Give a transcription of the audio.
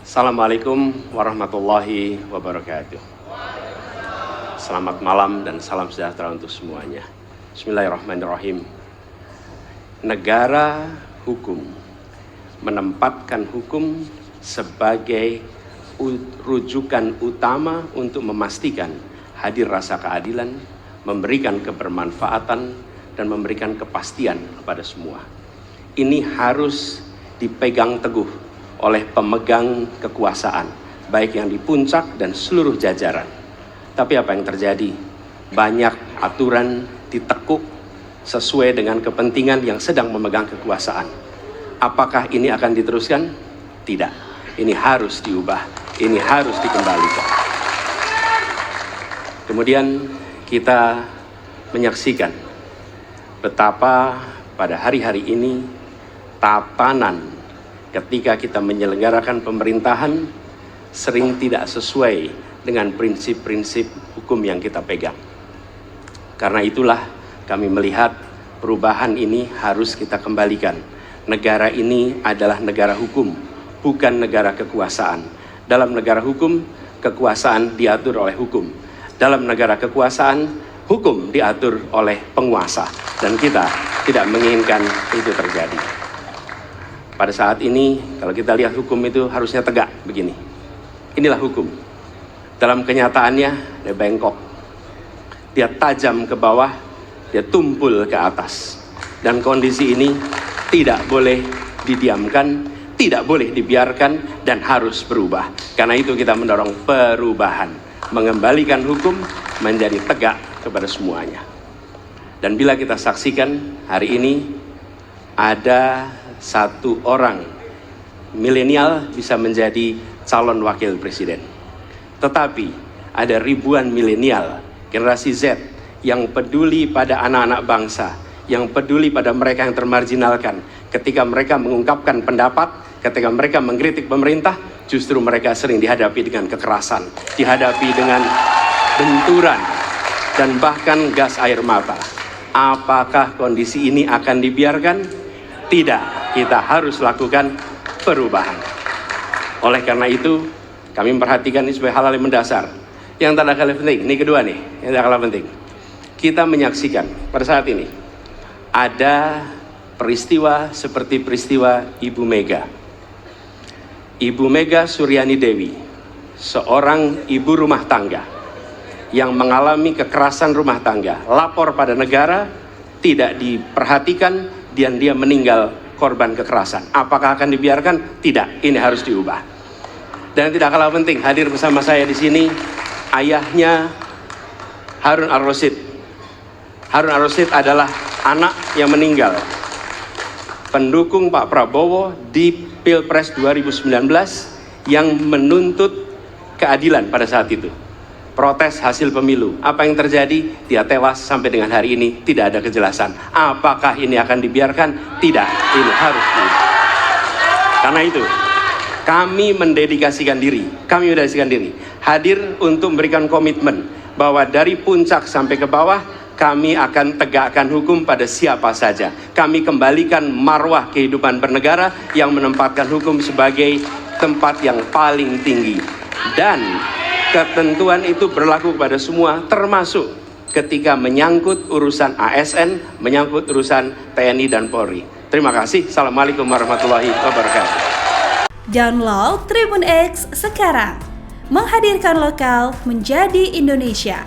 Assalamualaikum warahmatullahi wabarakatuh. Selamat malam dan salam sejahtera untuk semuanya. Bismillahirrahmanirrahim. Negara hukum menempatkan hukum sebagai rujukan utama untuk memastikan hadir rasa keadilan, memberikan kebermanfaatan, dan memberikan kepastian kepada semua. Ini harus dipegang teguh oleh pemegang kekuasaan, baik yang di puncak dan seluruh jajaran. Tapi apa yang terjadi? Banyak aturan ditekuk sesuai dengan kepentingan yang sedang memegang kekuasaan. Apakah ini akan diteruskan? Tidak. Ini harus diubah. Ini harus dikembalikan. Kemudian kita menyaksikan betapa pada hari-hari ini tatanan ketika kita menyelenggarakan pemerintahan sering tidak sesuai dengan prinsip-prinsip hukum yang kita pegang. Karena itulah kami melihat perubahan ini harus kita kembalikan. Negara ini adalah negara hukum, bukan negara kekuasaan. Dalam negara hukum, kekuasaan diatur oleh hukum. Dalam negara kekuasaan, hukum diatur oleh penguasa. Dan kita tidak menginginkan itu terjadi. Pada saat ini, kalau kita lihat hukum itu harusnya tegak begini. Inilah hukum. Dalam kenyataannya, dia bengkok. Dia tajam ke bawah, dia tumpul ke atas. Dan kondisi ini tidak boleh didiamkan, tidak boleh dibiarkan, dan harus berubah. Karena itu kita mendorong perubahan. Mengembalikan hukum menjadi tegak kepada semuanya. Dan bila kita saksikan hari ini, ada satu orang milenial bisa menjadi calon wakil presiden. Tetapi ada ribuan milenial, generasi Z, yang peduli pada anak-anak bangsa, yang peduli pada mereka yang termarginalkan. Ketika mereka mengungkapkan pendapat, ketika mereka mengkritik pemerintah, justru mereka sering dihadapi dengan kekerasan, dihadapi dengan benturan, dan bahkan gas air mata. Apakah kondisi ini akan dibiarkan? Tidak, kita harus lakukan perubahan. Oleh karena itu, kami memperhatikan ini sebagai hal yang mendasar. Yang tak kalah penting, ini kedua nih, yang tak kalah penting. Kita menyaksikan pada saat ini, ada peristiwa seperti peristiwa Ibu Mega. Ibu Mega Suryani Dewi, seorang ibu rumah tangga, yang mengalami kekerasan rumah tangga, lapor pada negara, tidak diperhatikan, dan dia meninggal korban kekerasan. Apakah akan dibiarkan? Tidak, ini harus diubah. Dan tidak kalah penting, hadir bersama saya di sini ayahnya Harun Ar-Rasyid. Harun Ar-Rasyid adalah anak yang meninggal, pendukung Pak Prabowo di Pilpres 2019 yang menuntut keadilan pada saat itu. Protes hasil pemilu. Apa yang terjadi? Dia tewas sampai dengan hari ini tidak ada kejelasan. Apakah ini akan dibiarkan? Tidak, ini harus diubah. Karena itu, kami mendedikasikan diri, hadir untuk memberikan komitmen bahwa dari puncak sampai ke bawah, kami akan tegakkan hukum pada siapa saja. Kami kembalikan marwah kehidupan bernegara yang menempatkan hukum sebagai tempat yang paling tinggi. Dan ketentuan itu berlaku kepada semua, termasuk ketika menyangkut urusan ASN, menyangkut urusan TNI dan Polri. Terima kasih. Assalamualaikum warahmatullahi wabarakatuh. Download Tribun X sekarang. Menghadirkan lokal menjadi Indonesia.